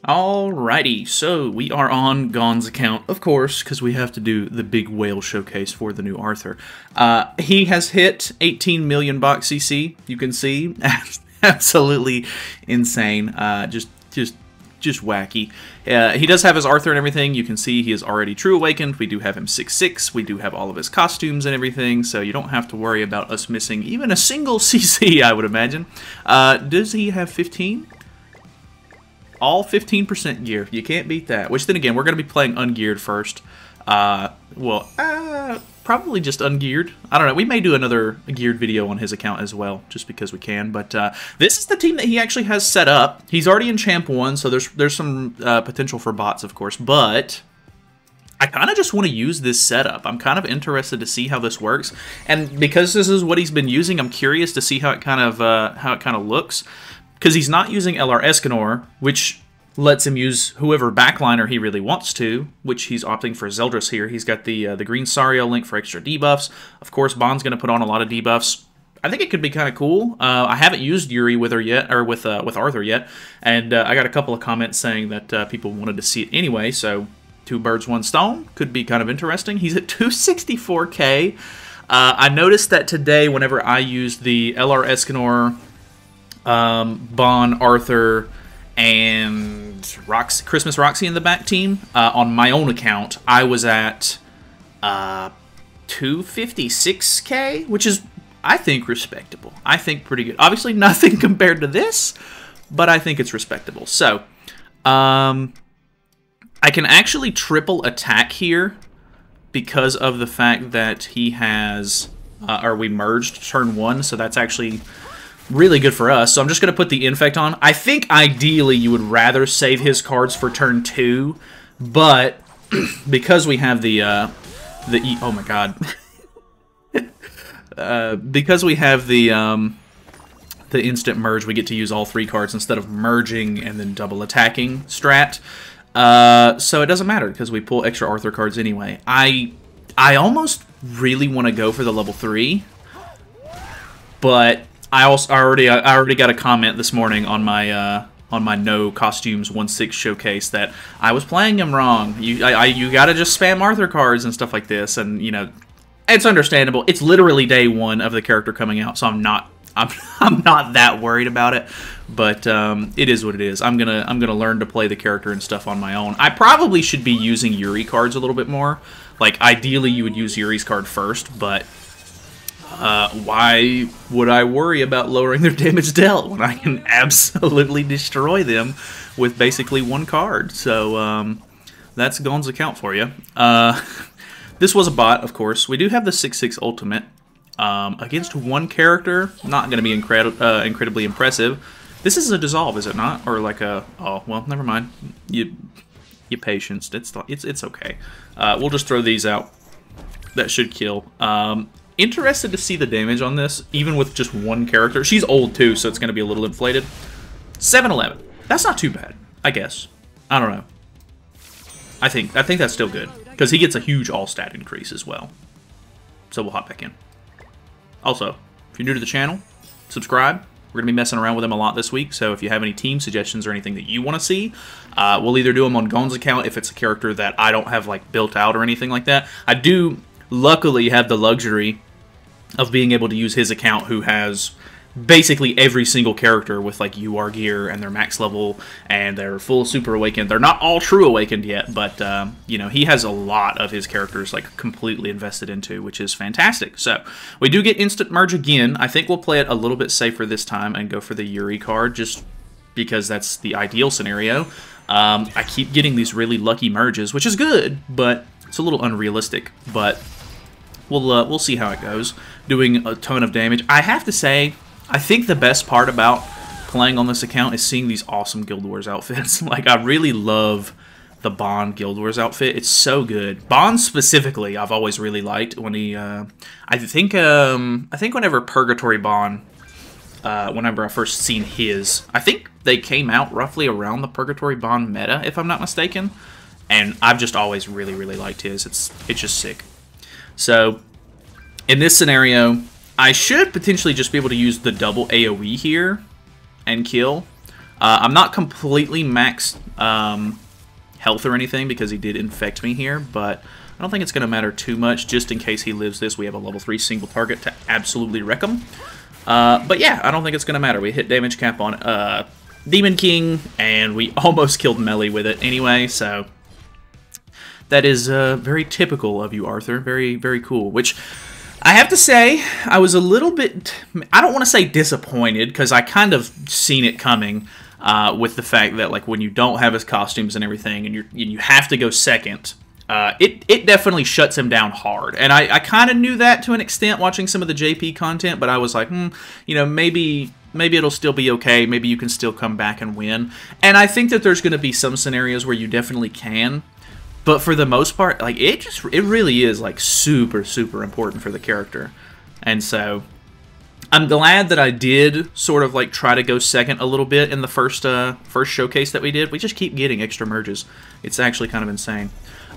Alrighty, so we are on Gon's account, of course, because we have to do the big whale showcase for the new Arthur. He has hit 18 million box CC, you can see. Absolutely insane. Just wacky. He does have his Arthur and everything. You can see he is already True Awakened. We do have him 6/6. We do have all of his costumes and everything, so you don't have to worry about us missing even a single CC, I would imagine. Does he have 15? All 15% gear. You can't beat that. Which then again, we're going to be playing ungeared first. Probably just ungeared. I don't know. We may do another geared video on his account as well, just because we can. But this is the team that he actually has set up. He's already in Champ 1, so there's some potential for bots, of course. But I kind of just want to use this setup. I'm kind of interested to see how this works. And because this is what he's been using, I'm curious to see how it kind of looks. Because he's not using LR Escanor, which lets him use whoever backliner he really wants to, which he's opting for Zeldris here. He's got the green Sario link for extra debuffs. Of course, Bond's going to put on a lot of debuffs. I think it could be kind of cool. I haven't used Yuri with her yet, or with Arthur yet, and I got a couple of comments saying that people wanted to see it anyway. So 2 birds, 1 stone could be kind of interesting. He's at 264k. I noticed that today, whenever I used the LR Escanor, Bon, Arthur, and Christmas Roxy in the back team, on my own account, I was at 256k, which is, I think, respectable. I think pretty good. Obviously, nothing compared to this, but I think it's respectable. So, I can actually triple attack here because of the fact that he has, we merged turn 1, so that's actually really good for us. So I'm just going to put the Infect on. I think ideally you would rather save his cards for turn 2, but because we have oh my god. Because we have the instant merge, we get to use all 3 cards instead of merging and then double attacking strat. So it doesn't matter because we pull extra Arthur cards anyway. I almost really want to go for the level 3, but I already got a comment this morning on my no costumes 1/6 showcase that I was playing him wrong. You gotta just spam Arthur cards and stuff like this, and you know, it's understandable. It's literally day 1 of the character coming out, so I'm not that worried about it. But it is what it is. I'm gonna learn to play the character and stuff on my own. I probably should be using Yuri cards a little bit more. Like ideally, you would use Yuri's card first, but why would I worry about lowering their damage dealt when I can absolutely destroy them with basically 1 card? So that's Gon's account for you. This was a bot, of course. We do have the 6/6 ultimate against 1 character. Not going to be incredibly impressive. This is a dissolve, is it not? Or like a... Oh, well, never mind. You patience. It's okay. We'll just throw these out. That should kill. Interested to see the damage on this, even with just 1 character. She's old too, so it's going to be a little inflated. 711. That's not too bad, I guess. I don't know. I think that's still good because he gets a huge all stat increase as well. So we'll hop back in. Also, if you're new to the channel, subscribe. We're going to be messing around with him a lot this week, so if you have any team suggestions or anything that you want to see, we'll either do them on Gon's account if it's a character that I don't have like built out or anything like that. I do luckily have the luxury of being able to use his account, who has basically every single character with like UR gear and their max level and their full super awakened. They're not all true awakened yet, but you know, he has a lot of his characters like completely invested into, which is fantastic. So we do get instant merge again. I think we'll play it a little bit safer this time and go for the Yuri card, just because that's the ideal scenario. I keep getting these really lucky merges, which is good, but it's a little unrealistic. But we'll see how it goes. Doing a ton of damage. I have to say, I think the best part about playing on this account is seeing these awesome Guild Wars outfits. Like, I really love the Bond Guild Wars outfit. It's so good. Bond specifically, I've always really liked when he. I think whenever Purgatory Bond, whenever I first seen his, I think they came out roughly around the Purgatory Bond meta, if I'm not mistaken. And I've just always really liked his. It's just sick. So, in this scenario, I should potentially just be able to use the double AoE here and kill. I'm not completely maxed health or anything because he did infect me here, but I don't think it's going to matter too much. Just in case he lives this, we have a level 3 single target to absolutely wreck him. But yeah, I don't think it's going to matter. We hit damage cap on Demon King, and we almost killed Melee with it anyway, so that is very typical of you, Arthur. Very, very cool. Which, I have to say, I was a little bit, I don't want to say disappointed, because I kind of seen it coming with the fact that, like, when you don't have his costumes and everything, and you have to go second, it definitely shuts him down hard. And I kind of knew that to an extent watching some of the JP content, but I was like, you know, maybe it'll still be okay. Maybe you can still come back and win. And I think that there's going to be some scenarios where you definitely can. But for the most part, like, it really is, like, super, super important for the character. And so I'm glad that I did sort of, like, try to go second a little bit in the first showcase that we did. We just keep getting extra merges. It's actually kind of insane.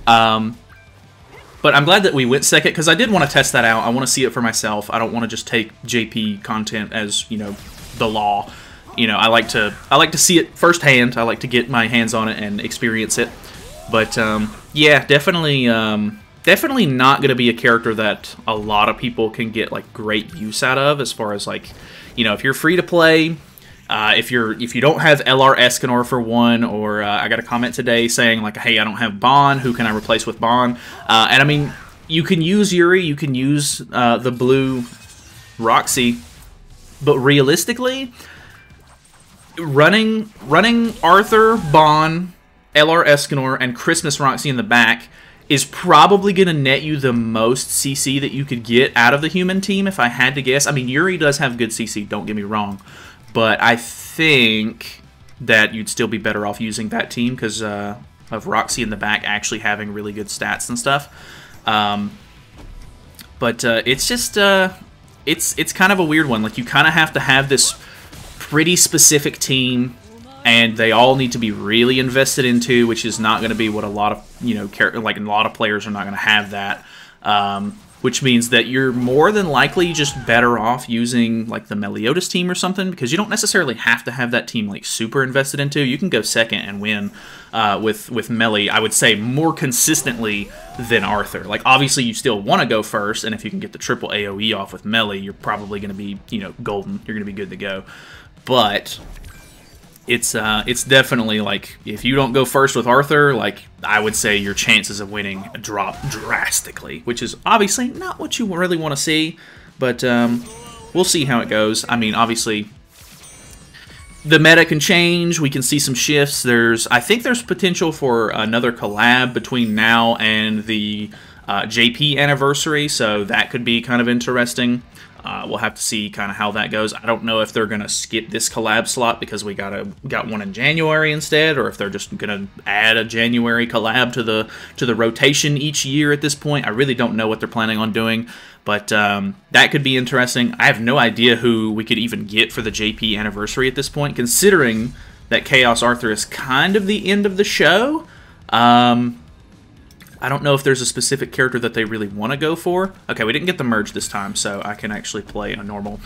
But I'm glad that we went second, because I did want to test that out. I want to see it for myself. I don't want to just take JP content as, you know, the law. You know, I like to see it firsthand. I like to get my hands on it and experience it. But yeah, definitely not going to be a character that a lot of people can get, like, great use out of, as far as, like, you know, if you're free to play. If you don't have LR Escanor for one, or I got a comment today saying, like, hey, I don't have Bon, who can I replace with Bon? And I mean, you can use Yuri, you can use the blue Roxy, but realistically, running Arthur, Bon, LR Escanor, and Christmas Roxy in the back is probably going to net you the most CC that you could get out of the human team, if I had to guess. I mean, Yuri does have good CC, don't get me wrong. But I think that you'd still be better off using that team because of Roxy in the back actually having really good stats and stuff. But it's just it's kind of a weird one. Like, you kind of have to have this pretty specific team, and they all need to be really invested into, which is not going to be what a lot of, you know, like, a lot of players are not going to have that. Which means that you're more than likely just better off using, like, the Meliodas team or something, because you don't necessarily have to have that team, like, super invested into. You can go second and win with Melee, I would say, more consistently than Arthur. Like, obviously, you still want to go first, and if you can get the triple AoE off with Melee, you're probably going to be, you know, golden. You're going to be good to go. But it's definitely, like, if you don't go first with Arthur, like, I would say your chances of winning drop drastically, which is obviously not what you really want to see, but we'll see how it goes. I mean, obviously, the meta can change. We can see some shifts. I think there's potential for another collab between now and the JP anniversary, so that could be kind of interesting. We'll have to see kind of how that goes. I don't know if they're going to skip this collab slot because we got one in January instead, or if they're just going to add a January collab to the rotation each year at this point. I really don't know what they're planning on doing, but that could be interesting. I have no idea who we could even get for the JP anniversary at this point, considering that Chaos Arthur is kind of the end of the show. I don't know if there's a specific character that they really want to go for. Okay, we didn't get the merge this time, so I can actually play a normal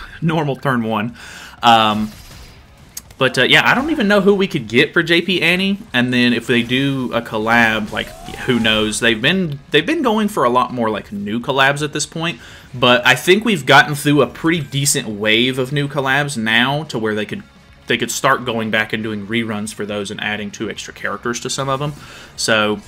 turn one. But yeah, I don't even know who we could get for JP Annie. And then if they do a collab, like, who knows? They've been going for a lot more, like, new collabs at this point. But I think we've gotten through a pretty decent wave of new collabs now to where they could start going back and doing reruns for those and adding 2 extra characters to some of them. So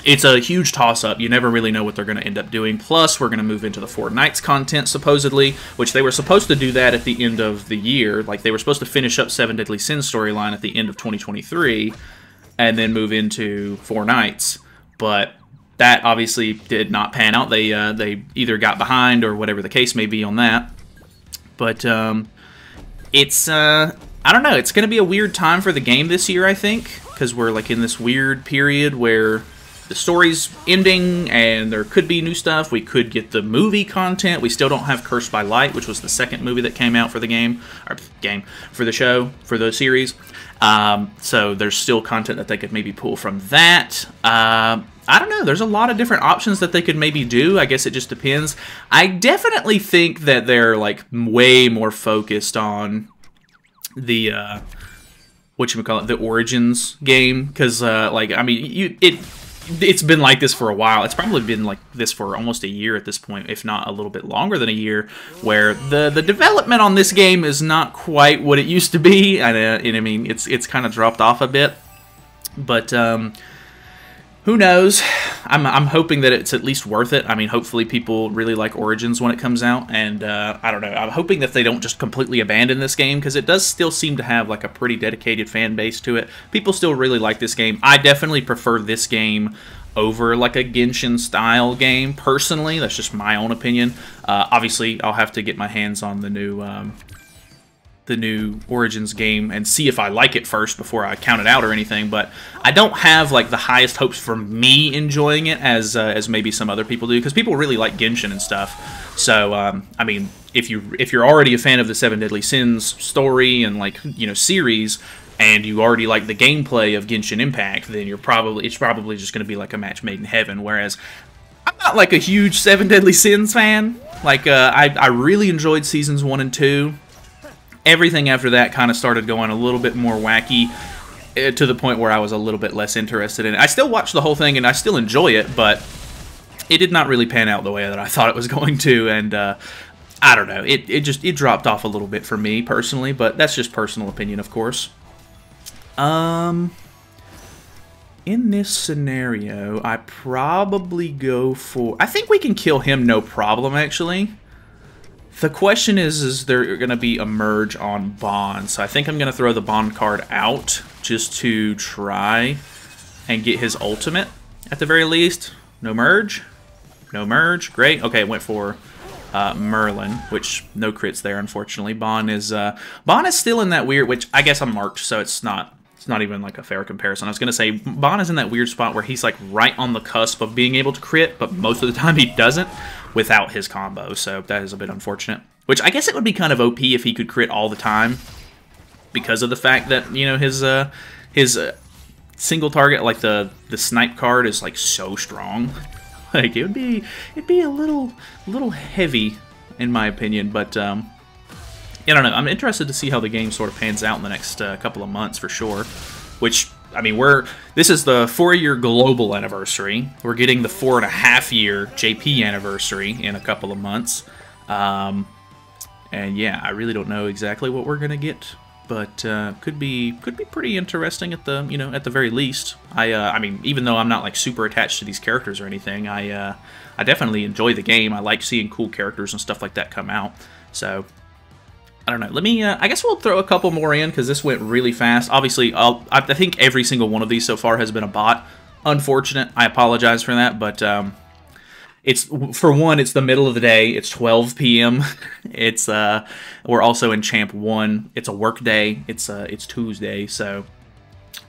it's a huge toss-up. You never really know what they're going to end up doing. Plus, we're going to move into the 4 Nights content, supposedly, which they were supposed to do that at the end of the year. Like, they were supposed to finish up 7 Deadly Sins storyline at the end of 2023, and then move into 4 Nights. But that obviously did not pan out. They either got behind or whatever the case may be on that. But it's I don't know. It's going to be a weird time for the game this year, I think, because we're, like, in this weird period where the story's ending, and there could be new stuff. We could get the movie content. We still don't have Cursed by Light, which was the second movie that came out for the for the show, for the series. So there's still content that they could maybe pull from that. I don't know. There's a lot of different options that they could maybe do. I guess it just depends. I definitely think that they're, like, way more focused on the whatchamacallit, the Origins game, because like, I mean, it's been like this for a while. It's probably been like this for almost a year at this point, if not a little bit longer than a year, where the development on this game is not quite what it used to be, and I mean, it's kind of dropped off a bit, but who knows? I'm hoping that it's at least worth it. I mean, hopefully people really like Origins when it comes out, and I don't know. I'm hoping that they don't just completely abandon this game, because it does still seem to have like a pretty dedicated fan base to it. People still really like this game. I definitely prefer this game over like a Genshin style game personally. That's just my own opinion. Obviously, I'll have to get my hands on the new Origins game and see if I like it first before I count it out or anything, but I don't have like the highest hopes for me enjoying it as maybe some other people do, because people really like Genshin and stuff. So I mean, if you're already a fan of the Seven Deadly Sins story and like, you know, series, and you already like the gameplay of Genshin Impact, then it's probably just going to be like a match made in heaven. Whereas I'm not like a huge Seven Deadly Sins fan. Like I really enjoyed seasons 1 and 2. Everything after that kind of started going a little bit more wacky, to the point where I was a little bit less interested in it. I still watch the whole thing and I still enjoy it, but it did not really pan out the way that I thought it was going to, and I don't know. It dropped off a little bit for me personally, but that's just personal opinion, of course. In this scenario, I probably go for... I think we can kill him no problem, actually. The question is there going to be a merge on Bond? So I think I'm going to throw the Bond card out just to try and get his ultimate at the very least. No merge. No merge. Great. Okay, went for Merlin, which no crits there, unfortunately. Bond is still in that weird, which I guess I'm marked, so it's not even like a fair comparison. I was going to say Bond is in that weird spot where he's like right on the cusp of being able to crit, but most of the time he doesn't without his combo, so that is a bit unfortunate. Which I guess it would be kind of OP if he could crit all the time, because of the fact that, you know, his single target, like the snipe card, is like so strong. Like it'd be a little heavy in my opinion, but I don't know. I'm interested to see how the game sort of pans out in the next couple of months for sure. Which, I mean, this is the 4-year global anniversary. We're getting the 4.5-year JP anniversary in a couple of months. And yeah, I really don't know exactly what we're gonna get, but could be pretty interesting at the very least. I mean, even though I'm not like super attached to these characters or anything, I definitely enjoy the game. I like seeing cool characters and stuff like that come out. So I don't know. Let me. I guess we'll throw a couple more in because this went really fast. Obviously, I think every single one of these so far has been a bot. Unfortunate. I apologize for that, but it's, for one, it's the middle of the day. It's 12 p.m. It's we're also in Champ 1. It's a work day. It's Tuesday, so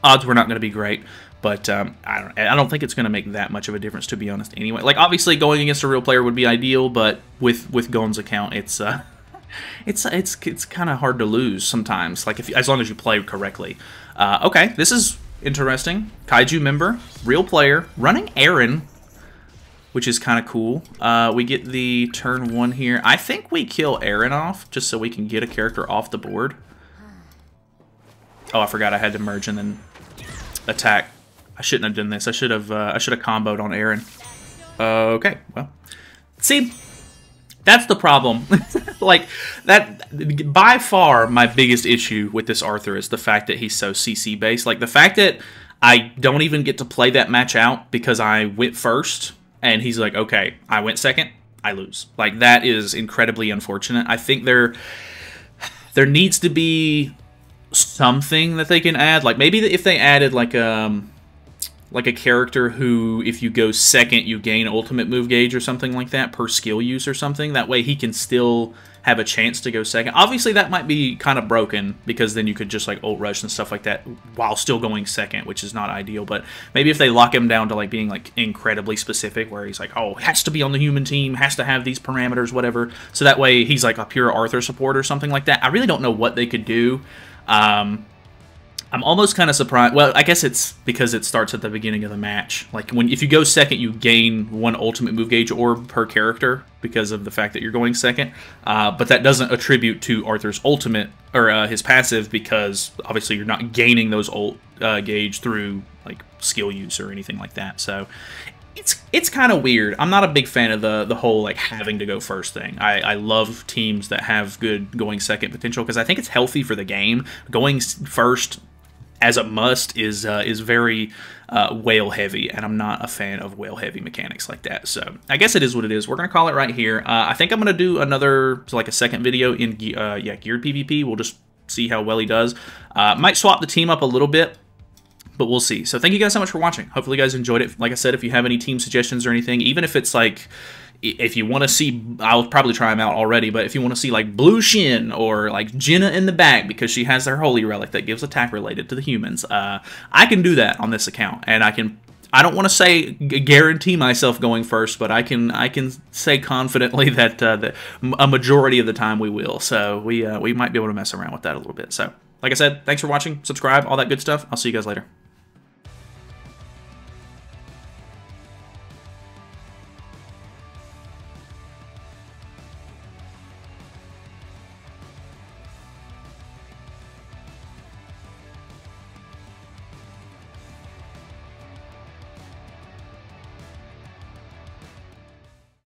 odds were not going to be great. But I don't think it's going to make that much of a difference, to be honest. Anyway, like obviously going against a real player would be ideal, but with Gon's account, it's kind of hard to lose sometimes. Like as long as you play correctly. Okay, this is interesting. Kaiju member, real player, running Aaron, which is kind of cool. We get the turn 1 here. I think we kill Aaron off just so we can get a character off the board. Oh, I forgot I had to merge and then attack. I shouldn't have done this. I should have comboed on Aaron. Okay, well, see, that's the problem. Like that, by far, my biggest issue with this Arthur is the fact that he's so CC based. Like the fact that I don't even get to play that match out because I went first. And he's like, okay, I went second, I lose. Like, that is incredibly unfortunate. I think there needs to be something that they can add. Like, maybe if they added, like a character who, if you go second, you gain ultimate move gauge or something like that per skill use or something. That way he can still have a chance to go second. Obviously, that might be kind of broken, because then you could just, like, ult rush and stuff like that while still going second, which is not ideal. But maybe if they lock him down to, like, being, like, incredibly specific, where he's like, oh, has to be on the human team, has to have these parameters, whatever. So that way he's, like, a pure Arthur support or something like that. I really don't know what they could do. I'm almost kind of surprised. Well, I guess it's because it starts at the beginning of the match. Like if you go second, you gain 1 ultimate move gauge orb per character because of the fact that you're going second. But that doesn't attribute to Arthur's ultimate or his passive, because obviously you're not gaining those ult gauge through like skill use or anything like that. So it's kind of weird. I'm not a big fan of the whole like having to go first thing. I love teams that have good going second potential because I think it's healthy for the game. Going first as a must is very whale heavy, and I'm not a fan of whale heavy mechanics like that. So I guess it is what it is. We're gonna call it right here. I think I'm gonna do another, like a second video in geared PvP. We'll just see how well he does. Might swap the team up a little bit, but we'll see. So thank you guys so much for watching. Hopefully you guys enjoyed it. Like I said, if you have any team suggestions or anything, even if it's like, if you want to see, I'll probably try them out already, but if you want to see like Blue Shin or like Jenna in the back because she has their holy relic that gives attack related to the humans, I can do that on this account, and I don't want to say guarantee myself going first, but I can say confidently that, that a majority of the time we will. So we might be able to mess around with that a little bit. So like I said, thanks for watching, subscribe, all that good stuff. I'll see you guys later.